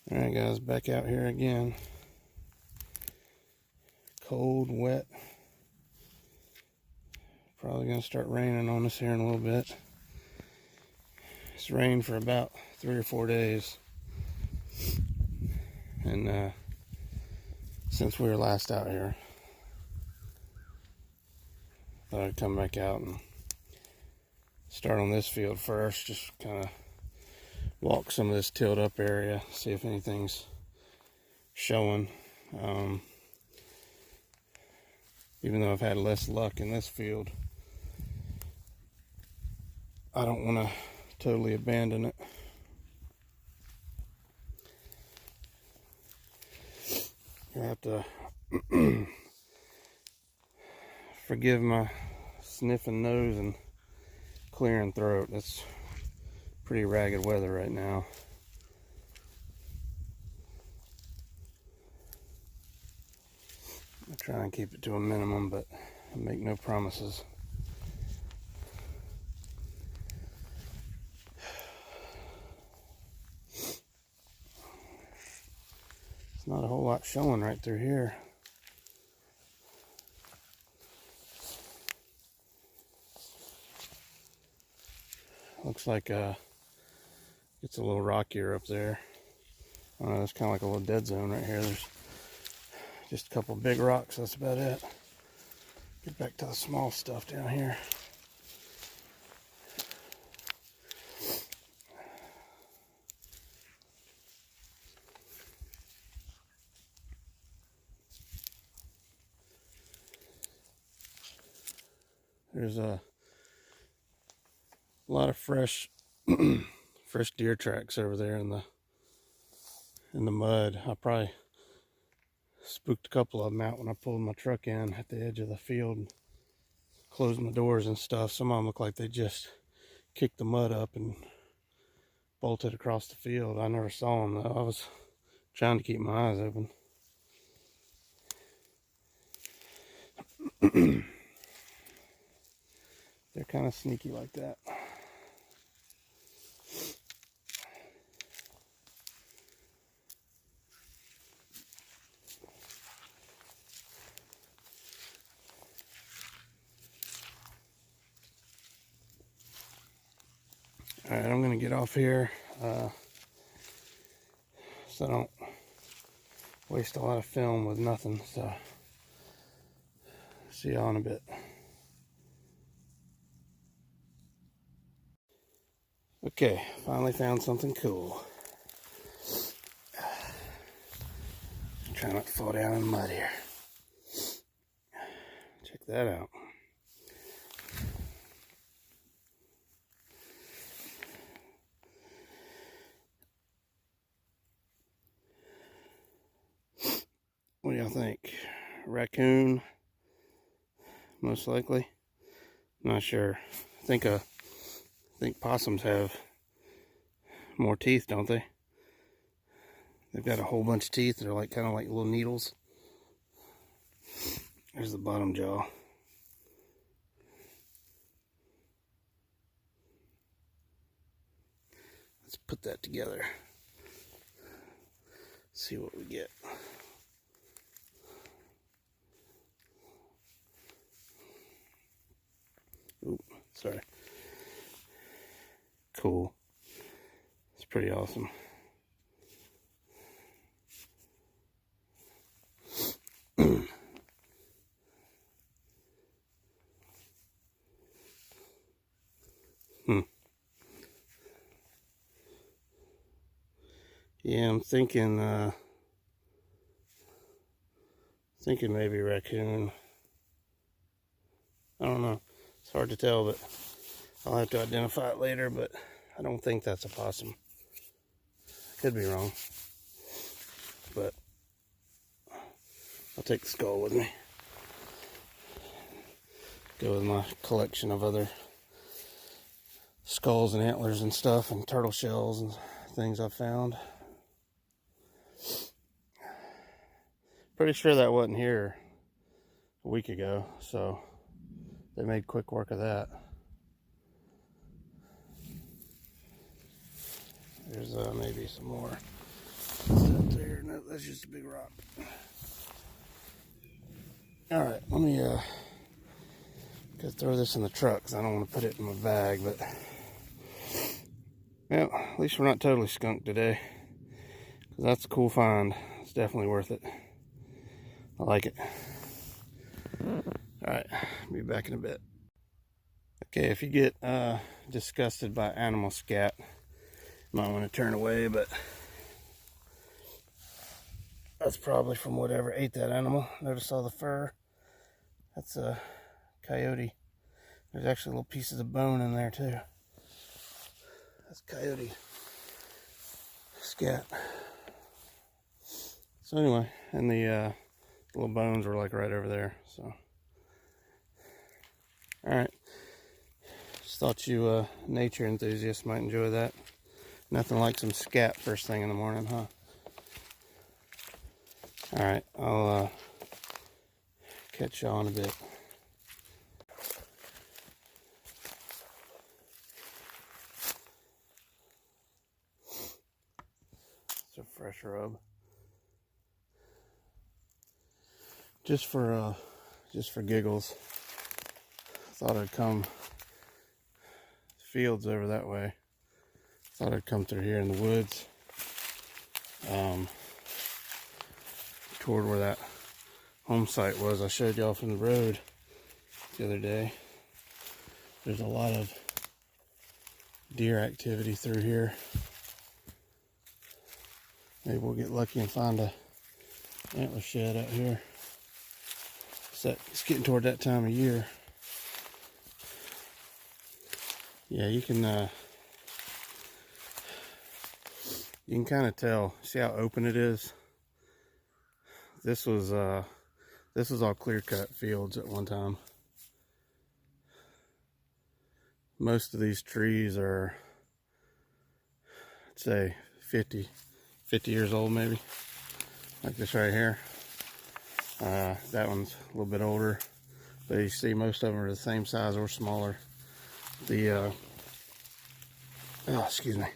Alright guys, back out here again. Cold, wet. Probably going to start raining on us here in a little bit. It's rained for about 3 or 4 days. And since we were last out here, thought I'd come back out and start on this field first. Just kind of walk some of this tilled up area, see if anything's showing. Even though I've had less luck in this field, I don't want to totally abandon it. You have to forgive my sniffing nose and clearing throat. It's pretty ragged weather right now. I try and keep it to a minimum, but I make no promises. It's not a whole lot showing right through here. Looks like it's a little rockier up there. I don't know, it's kind of like a little dead zone right here. There's just a couple big rocks, that's about it. Get back to the small stuff down here. There's a lot of fresh fresh deer tracks over there in the mud. I probably spooked a couple of them out when I pulled my truck in at the edge of the field and closing the doors and stuff. Some of them look like they just kicked the mud up and bolted across the field. I never saw them though. I was trying to keep my eyes open. They're kind of sneaky like that. All right, I'm gonna get off here so I don't waste a lot of film with nothing. So see y'all in a bit. Okay, finally found something cool. Try not to fall down in the mud here. Check that out. What do y'all think? Raccoon? Most likely. Not sure. I think possums have more teeth, don't they? They've got a whole bunch of teeth. They're like kind of like little needles. There's the bottom jaw. Let's put that together. See what we get. Ooh, sorry. Cool. It's pretty awesome. Yeah, I'm thinking maybe raccoon. I don't know. It's hard to tell, but I'll have to identify it later, but I don't think that's a possum. I could be wrong. But I'll take the skull with me. Go with my collection of other skulls and antlers and stuff and turtle shells and things I've found. Pretty sure that wasn't here a week ago, so they made quick work of that. There's maybe some more What's that there? No, that's just a big rock. Alright, let me go throw this in the truck because I don't want to put it in my bag, but well, at least we're not totally skunked today. Because that's a cool find. It's definitely worth it. I like it. Alright, be back in a bit. Okay, if you get disgusted by animal scat, you might want to turn away, but that's probably from whatever ate that animal. Notice all the fur. That's a coyote. There's actually little pieces of bone in there too. That's coyote scat. So anyway, and the little bones were like right over there. So, all right. Just thought you nature enthusiasts might enjoy that. Nothing like some scat first thing in the morning, huh? All right, I'll catch y'all in a bit. It's a fresh rub. Just for giggles. Thought I'd come fields over that way. Thought I'd come through here in the woods. Toward where that home site was. I showed y'all from the road the other day. There's a lot of deer activity through here. Maybe we'll get lucky and find a antler shed out here. It's getting toward that time of year. Yeah, you can kind of tell. See how open it is? This was all clear-cut fields at one time. Most of these trees are, I'd say 50 years old maybe. Like this right here. That one's a little bit older, but you see most of them are the same size or smaller. The excuse me.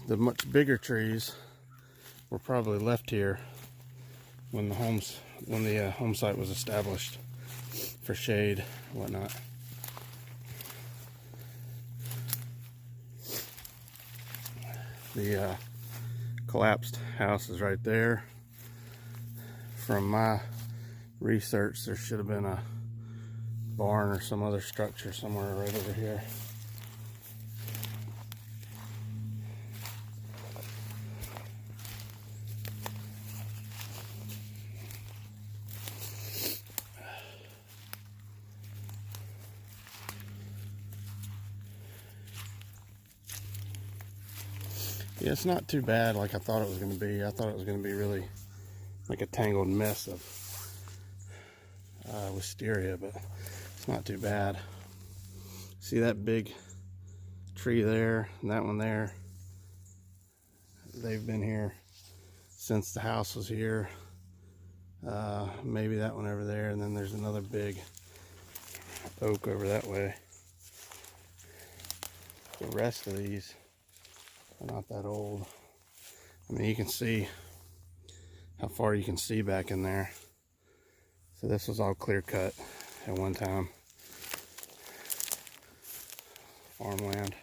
The much bigger trees were probably left here when the home site was established for shade and whatnot. The collapsed house is right there. From my research, there should have been a barn or some other structure somewhere right over here. Yeah, it's not too bad like I thought it was going to be. I thought it was going to be really like a tangled mess of wisteria, but it's not too bad. See that big tree there and that one there? They've been here since the house was here. Maybe that one over there, and then there's another big oak over that way. The rest of these are not that old. I mean, you can see how far you can see back in there. So this was all clear cut at one time. Farmland.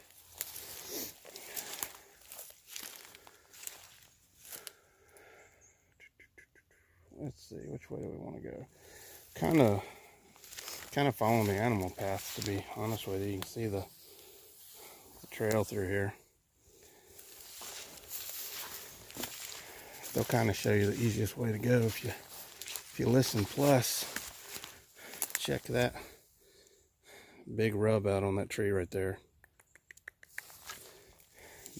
Let's see, which way do we want to go? Kind of following the animal path, to be honest with you. You can see the trail through here. They'll kind of show you the easiest way to go if you listen. Plus, check that big rub out on that tree right there.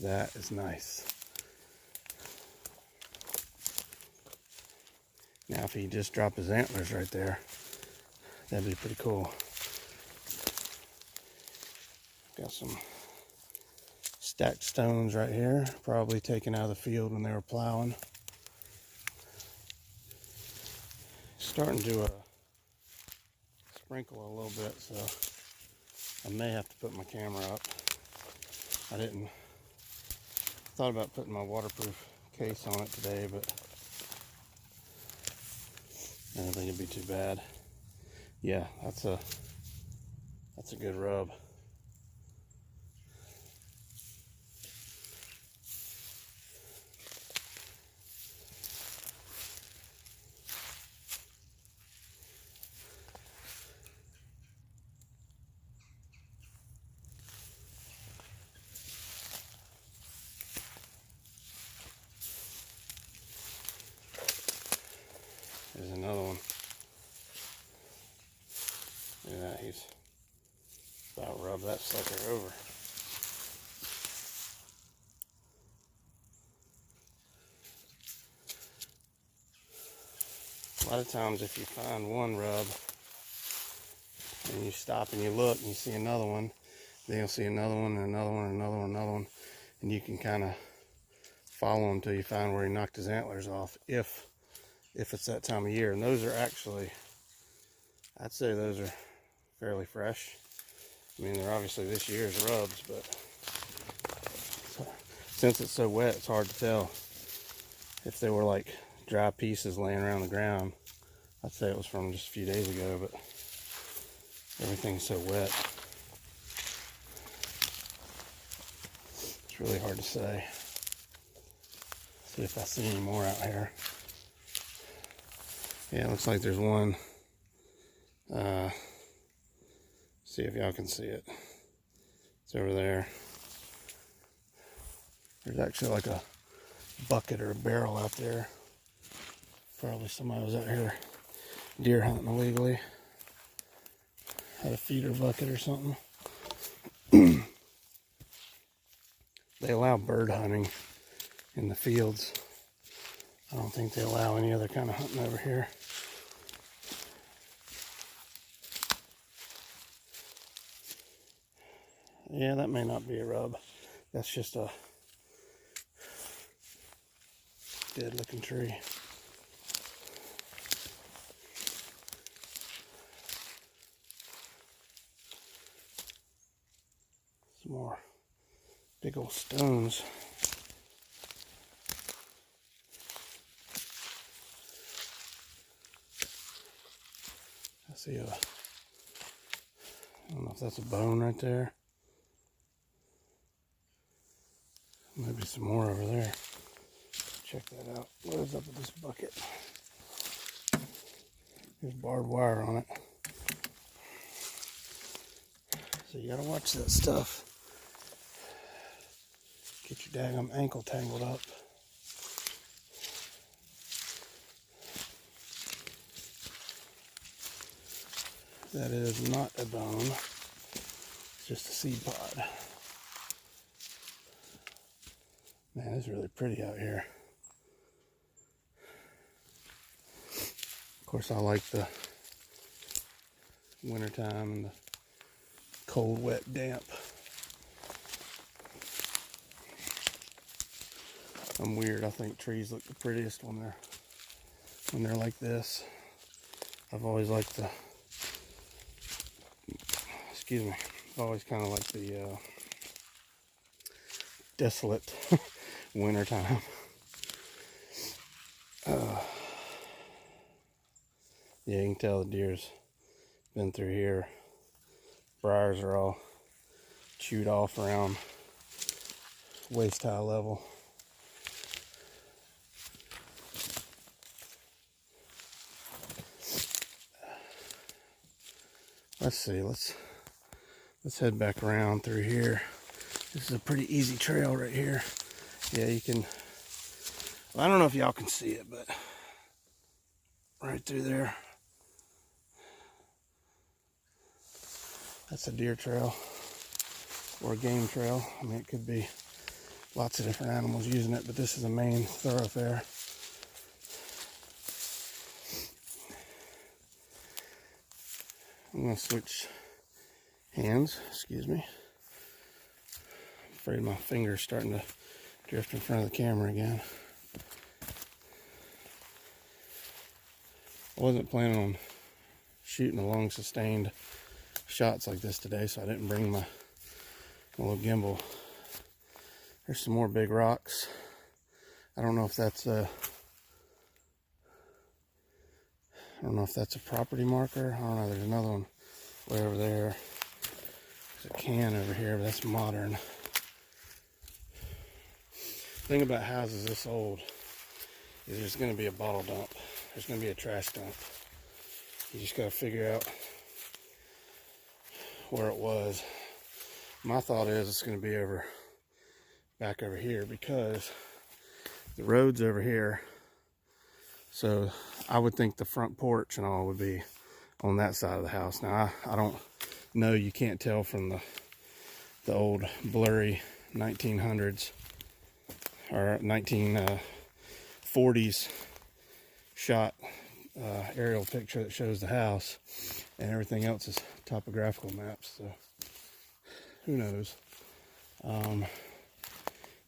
That is nice. Now, if he just drop his antlers right there, that'd be pretty cool. Got some stacked stones right here, probably taken out of the field when they were plowing. Starting to sprinkle a little bit, so I may have to put my camera up. I didn't thought about putting my waterproof case on it today, but I don't think it'd be too bad. Yeah, that's a good rub. There's another one. Look at that, he's about rubbed that sucker over. A lot of times if you find one rub and you stop and you look and you see another one, then you'll see another one and another one and another one and another one, and you can kind of follow him until you find where he knocked his antlers off, if it's that time of year. And those are actually, I'd say those are fairly fresh. I mean, they're obviously this year's rubs, but since it's so wet, it's hard to tell. If they were like dry pieces laying around the ground, I'd say it was from just a few days ago, but everything's so wet. It's really hard to say. See if I see any more out here. Yeah, it looks like there's one. See if y'all can see it. It's over there. There's actually like a bucket or a barrel out there. Probably somebody was out here deer hunting illegally. Had a feeder bucket or something. They allow bird hunting in the fields. I don't think they allow any other kind of hunting over here. Yeah, that may not be a rub. That's just a dead looking tree. Some more big old stones. I see I don't know if that's a bone right there. Maybe some more over there. Check that out. What is up with this bucket? There's barbed wire on it. So you gotta watch that stuff. Get your daggum ankle tangled up. That is not a bone. It's just a seed pod. Man, it's really pretty out here. Of course, I like the wintertime and the cold, wet, damp. I'm weird. I think trees look the prettiest when they're like this. I've always liked the, excuse me, I've always kind of liked the desolate wintertime. Yeah, you can tell the deer's been through here. Briars are all chewed off around waist high level. Let's see, let's head back around through here. This is a pretty easy trail right here. Yeah, you can, well, I don't know if y'all can see it, but right through there, that's a deer trail or a game trail. I mean, it could be lots of different animals using it, but this is a main thoroughfare. I'm going to switch hands, excuse me. I'm afraid my finger's starting to drift in front of the camera again. I wasn't planning on shooting a long sustained shots like this today, so I didn't bring my little gimbal. There's some more big rocks. I don't know if that's a property marker. I don't know. There's another one way over there. There's a can over here, but that's modern. The thing about houses this old is there's going to be a bottle dump. There's going to be a trash dump. You just got to figure out where it was. My thought is it's going to be back over here, because the road's over here. So I would think the front porch and all would be on that side of the house. Now I don't know, you can't tell from the old blurry 1900s or 1940s shot aerial picture that shows the house, and everything else is topographical maps, so who knows.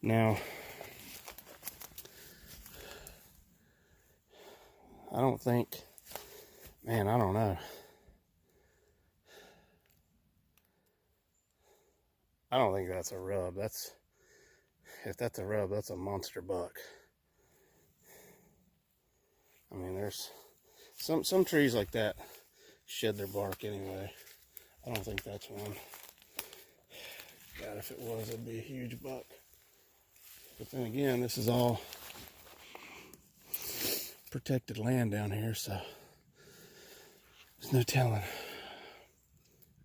Now I don't think, man, I don't know. I don't think that's a rub. If that's a rub, that's a monster buck. I mean, there's some trees like that shed their bark anyway. I don't think that's one. God, if it was, it'd be a huge buck. But then again, this is all protected land down here, so there's no telling.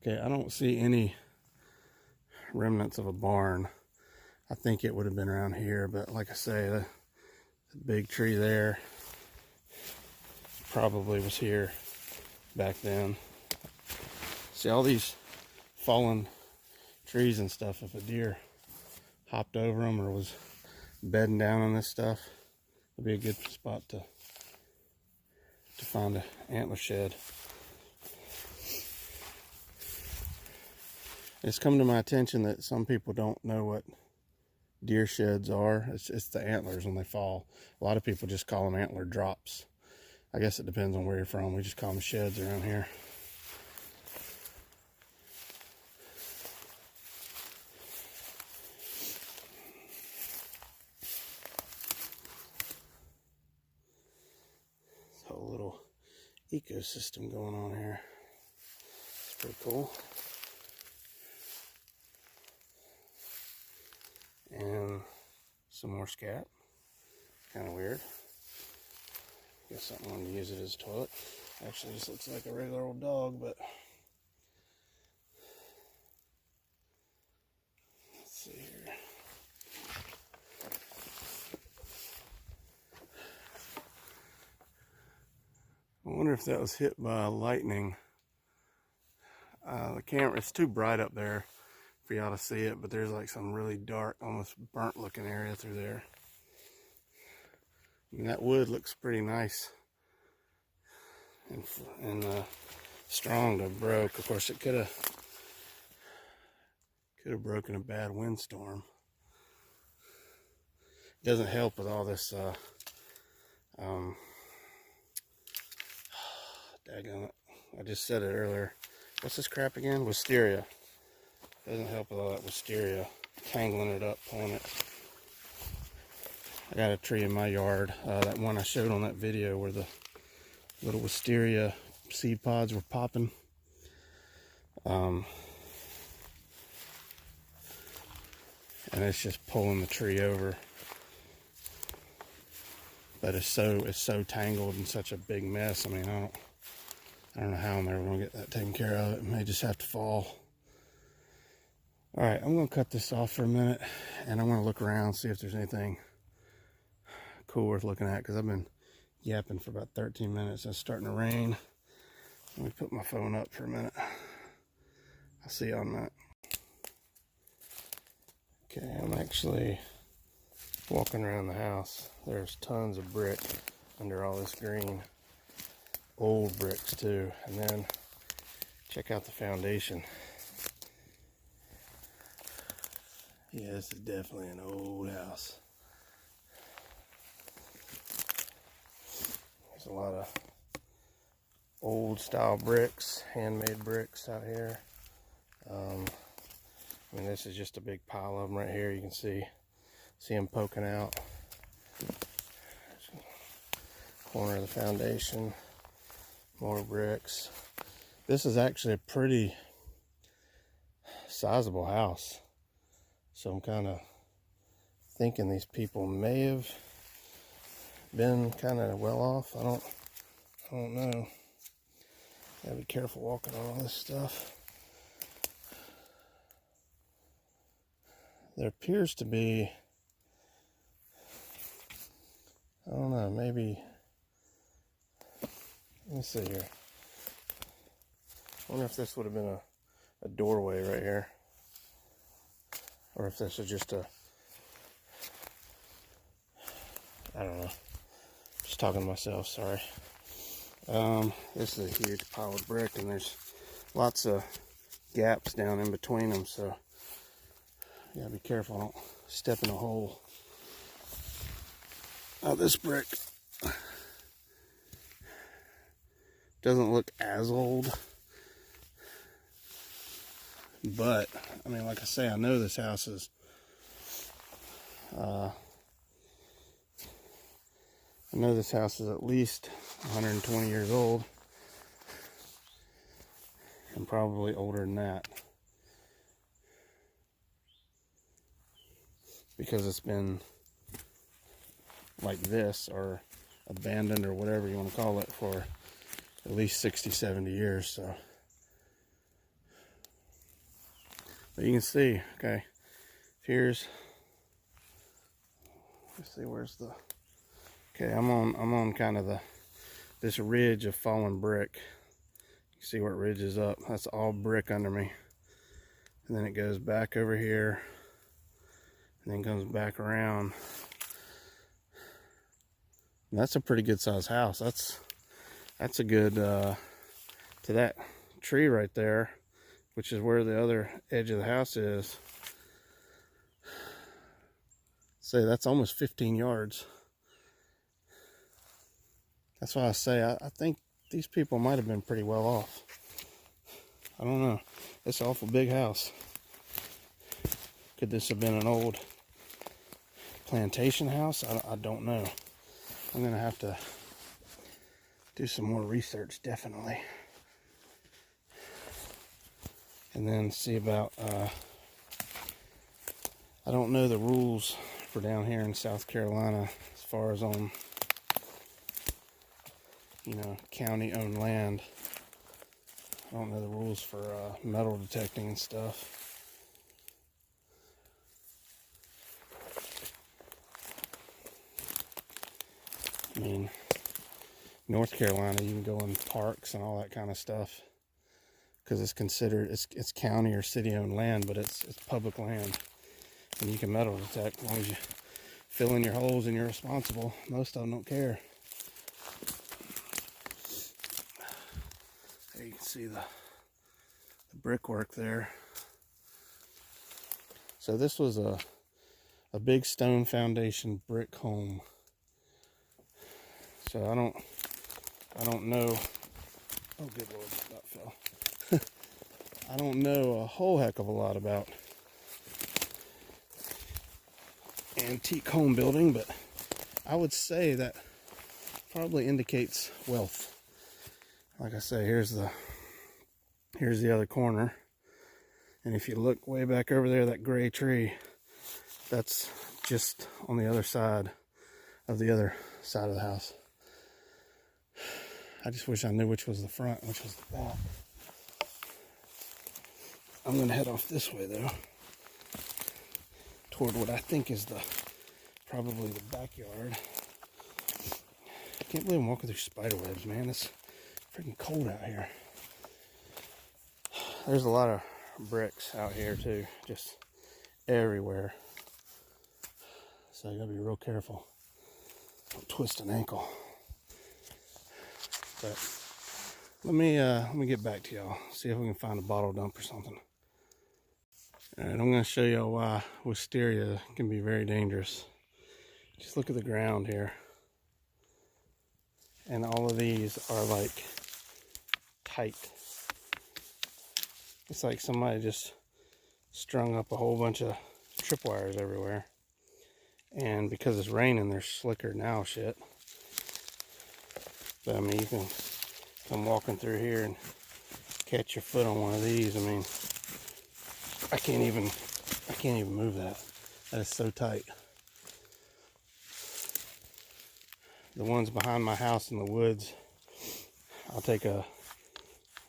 Okay, I don't see any remnants of a barn. I think it would have been around here, but like I say, the big tree there probably was here back then. See all these fallen trees and stuff, if a deer hopped over them or was bedding down on this stuff, it'd be a good spot to find an antler shed. It's come to my attention that some people don't know what deer sheds are. It's the antlers when they fall. A lot of people just call them antler drops. I guess it depends on where you're from. We just call them sheds around here. It's a whole little ecosystem going on here. It's pretty cool. And some more scat. Kind of weird. Guess something wanted to use it as a toilet. Actually, this looks like a regular old dog, but let's see here. I wonder if that was hit by lightning. The camera, it's too bright up there for y'all to see it, but there's like some really dark, almost burnt looking area through there. I mean, that wood looks pretty nice and strong to have broke. Of course, it could have broken a bad windstorm. It doesn't help with all this daggone it. I just said it earlier. What's this crap again? Wisteria. Doesn't help with all that wisteria, tangling it up, pulling it. I got a tree in my yard, that one I showed on that video where the little wisteria seed pods were popping. And it's just pulling the tree over. But it's so tangled and such a big mess. I mean, I don't know how I'm ever gonna get that taken care of. It may just have to fall. All right, I'm gonna cut this off for a minute, and I'm gonna look around, see if there's anything cool worth looking at, because I've been yapping for about 13 minutes. It's starting to rain. Let me put my phone up for a minute. I'll see you on that. Okay, I'm actually walking around the house. There's tons of brick under all this green. Old bricks too. And then check out the foundation. Yeah, this is definitely an old house. There's a lot of old style bricks, handmade bricks out here. I mean, this is just a big pile of them right here. You can see See them poking out. Corner of the foundation. More bricks. This is actually a pretty sizable house. So I'm kind of thinking these people may have been kind of well off. I don't know. Gotta be careful walking on all this stuff. There appears to be, I don't know, maybe, let me see here. I wonder if this would have been a doorway right here. Or if this is just a, I don't know. Just talking to myself, sorry. This is a huge pile of brick, and there's lots of gaps down in between them, so you gotta be careful, don't step in a hole. Now this brick doesn't look as old, but I mean, like I say, I know this house is at least 120 years old, and probably older than that, because it's been like this or abandoned or whatever you want to call it for at least 60, 70 years. So, but you can see, okay, here's, let's see, where's the, okay, I'm on kind of this ridge of fallen brick. You can see where it ridges up. That's all brick under me. And then it goes back over here, and then comes back around. And that's a pretty good sized house. That's a good, to that tree right there, which is where the other edge of the house is. Say that's almost 15 yards. That's why I say I think these people might have been pretty well off. I don't know. It's an awful big house. Could this have been an old plantation house? I don't know. I'm going to have to do some more research, definitely. And then see about, I don't know the rules for down here in South Carolina as far as on, you know, county-owned land. I don't know the rules for metal detecting and stuff. I mean, North Carolina, you can go in parks and all that kind of stuff because it's considered, it's county or city-owned land, but it's public land, and you can metal detect as long as you fill in your holes and you're responsible. Most of them don't care. There you can see the brickwork there. So this was a big stone foundation brick home. So I don't know. Oh, good Lord, that fell. I don't know a whole heck of a lot about antique home building, but I would say that probably indicates wealth. Like I say, here's the other corner, and if you look way back over there, that gray tree, that's just on the other side of the house. I just wish I knew which was the front, which was the back. I'm gonna head off this way though, toward what I think is probably the backyard. I can't believe I'm walking through spider webs, man. It's freaking cold out here. There's a lot of bricks out here too, just everywhere. So you gotta be real careful. Don't twist an ankle. But let me get back to y'all. See if we can find a bottle dump or something. All right, I'm gonna show y'all why wisteria can be very dangerous. Just look at the ground here. And all of these are like tight. It's like somebody just strung up a whole bunch of tripwires everywhere. And because it's raining, they're slicker now, shit. But I mean, you can come walking through here and catch your foot on one of these. I mean, I can't even move that. That is so tight. The ones behind my house in the woods, I'll take a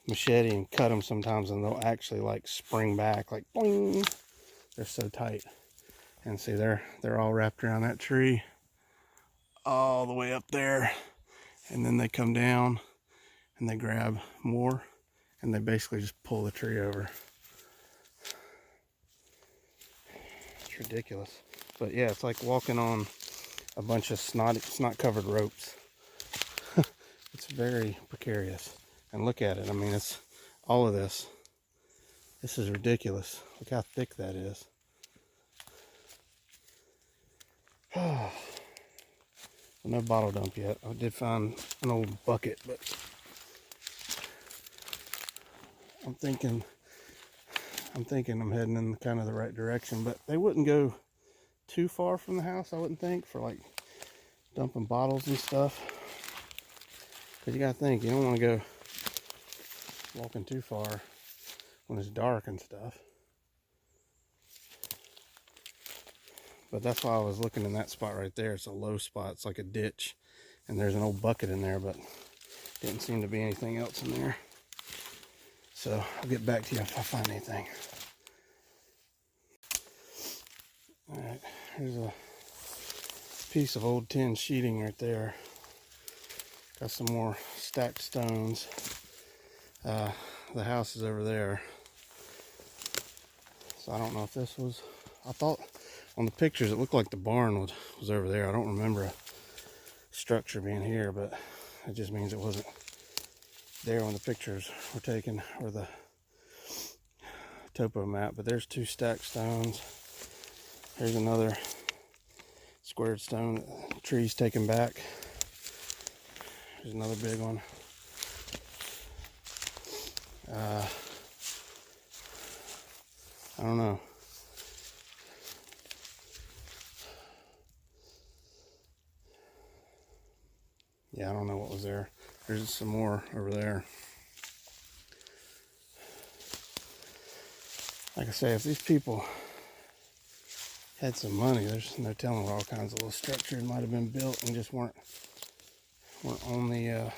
machete and cut them sometimes, and they'll actually like spring back, like boing. They're so tight. And see, they're all wrapped around that tree all the way up there, and then they come down and they grab more, and they basically just pull the tree over. It's ridiculous. But yeah, it's like walking on a bunch of snot covered ropes. It's very precarious. And look at it. I mean, it's all of this. This is ridiculous. Look how thick that is. No bottle dump yet. I did find an old bucket, but I'm thinking I'm heading in kind of the right direction. But they wouldn't go too far from the house, I wouldn't think, for like dumping bottles and stuff. Because you gotta think, you don't want to go walking too far when it's dark and stuff. But that's why I was looking in that spot right there. It's a low spot. It's like a ditch. And there's an old bucket in there, but didn't seem to be anything else in there. So I'll get back to you if I find anything. Alright, here's a piece of old tin sheeting right there. Got some more stacked stones. The house is over there. So I don't know if this was... I thought on the pictures it looked like the barn was over there. I don't remember a structure being here, but it just means it wasn't there when the pictures were taken, or the topo map. But there's 2 stacked stones. Here's another squared stone. The tree's taken back. There's another big one. I don't know. Yeah, I don't know what was there. There's some more over there. Like I say, if these people had some money, there's no telling what all kinds of little structures might have been built and just weren't on the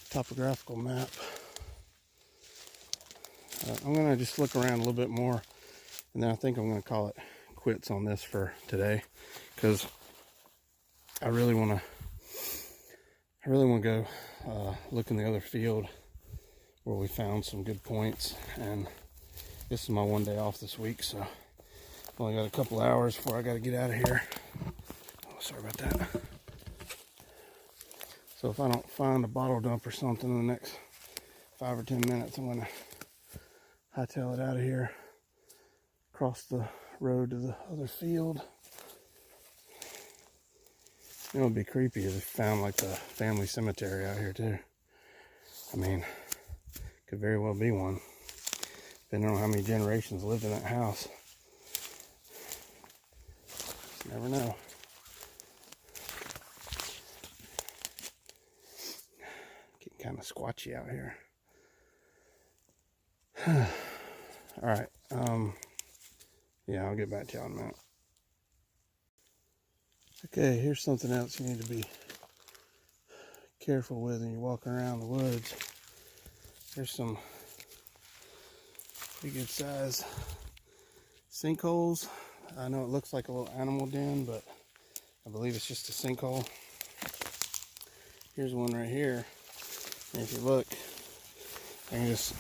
topographical map. I'm gonna just look around a little bit more, and then I think I'm gonna call it quits on this for today, because I really want to go look in the other field where we found some good points. And this is my one day off this week, so I've only got a couple hours before I got to get out of here. Oh, sorry about that. So if I don't find a bottle dump or something in the next 5 or 10 minutes, I'm gonna hightail it out of here, across the road to the other field. You know, it'd be creepy if we found like the family cemetery out here too. I mean, could very well be one, depending on how many generations lived in that house. You never know. Getting kind of squatchy out here. All right. Yeah, I'll get back to y'all in a minute. Okay, here's something else you need to be careful with when you're walking around the woods. There's some pretty good size sinkholes. I know it looks like a little animal den, but I believe it's just a sinkhole. Here's one right here. And if you look, I can just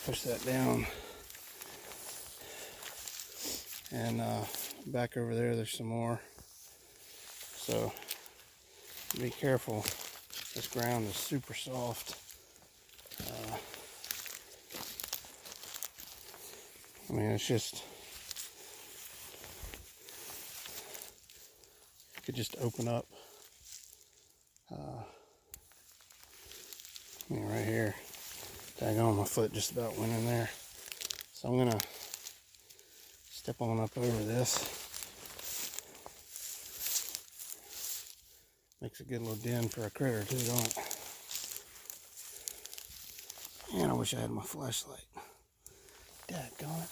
push that down. And back over there, there's some more. So be careful. This ground is super soft. I mean, it's just, you could just open up. I mean, right here, daggone, my foot just about went in there. So I'm gonna step on up over this. Makes a good little den for a critter too, don't it? And I wish I had my flashlight. Daggone it.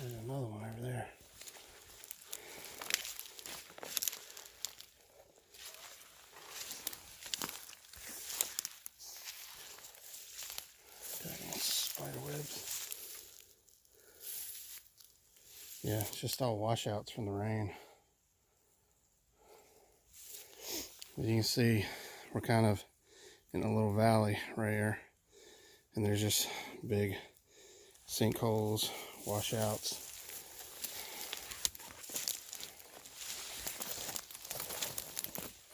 There's another one over there. Spider webs. Yeah, it's just all washouts from the rain. As you can see, we're kind of in a little valley right here, and there's just big sinkholes, washouts.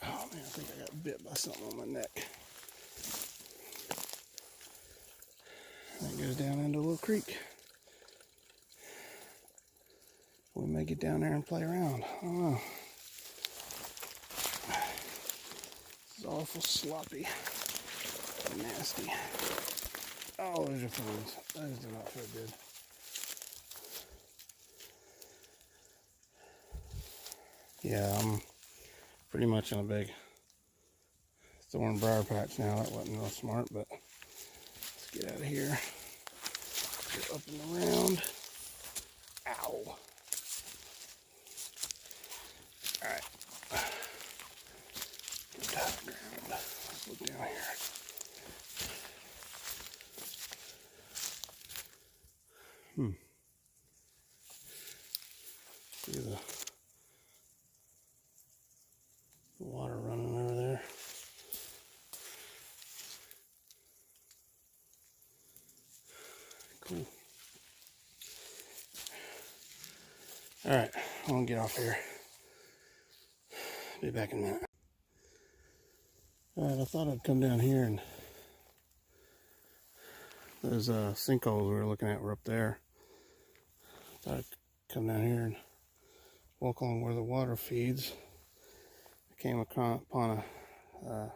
Oh man, I think I got bit by something on my neck. And it goes down into a little creek. We may get down there and play around. I don't know. This is awful sloppy. Nasty. Oh, those are flies. Those do not feel good. Yeah, I'm pretty much in a big thorn briar patch now. That wasn't real smart, but let's get out of here. Get up and around. Ow. Alright. Get down to the ground. Let's look down here. See the water running over there. Cool. Alright, I'm gonna get off here. Be back in a minute. Alright, I thought I'd come down here, and those sinkholes we were looking at were up there. Thought I'd come down here and walk along where the water feeds. I came upon a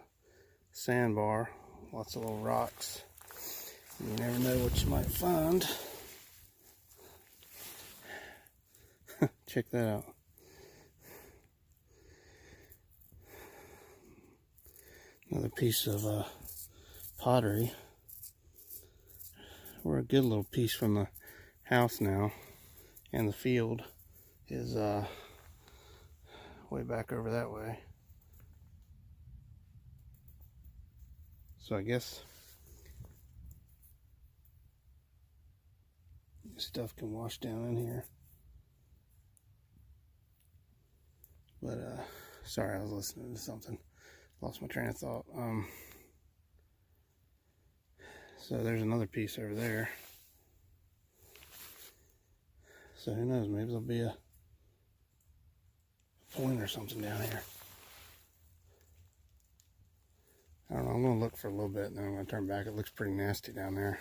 sandbar, lots of little rocks. You never know what you might find. Check that out. Another piece of pottery. We're a good little piece from the house now, and the field is way back over that way. So I guess stuff can wash down in here. But sorry, I was listening to something. Lost my train of thought. So there's another piece over there. So who knows, maybe there'll be a point or something down here. I don't know, I'm gonna look for a little bit and then I'm gonna turn back. It looks pretty nasty down there.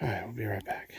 Alright, we'll be right back.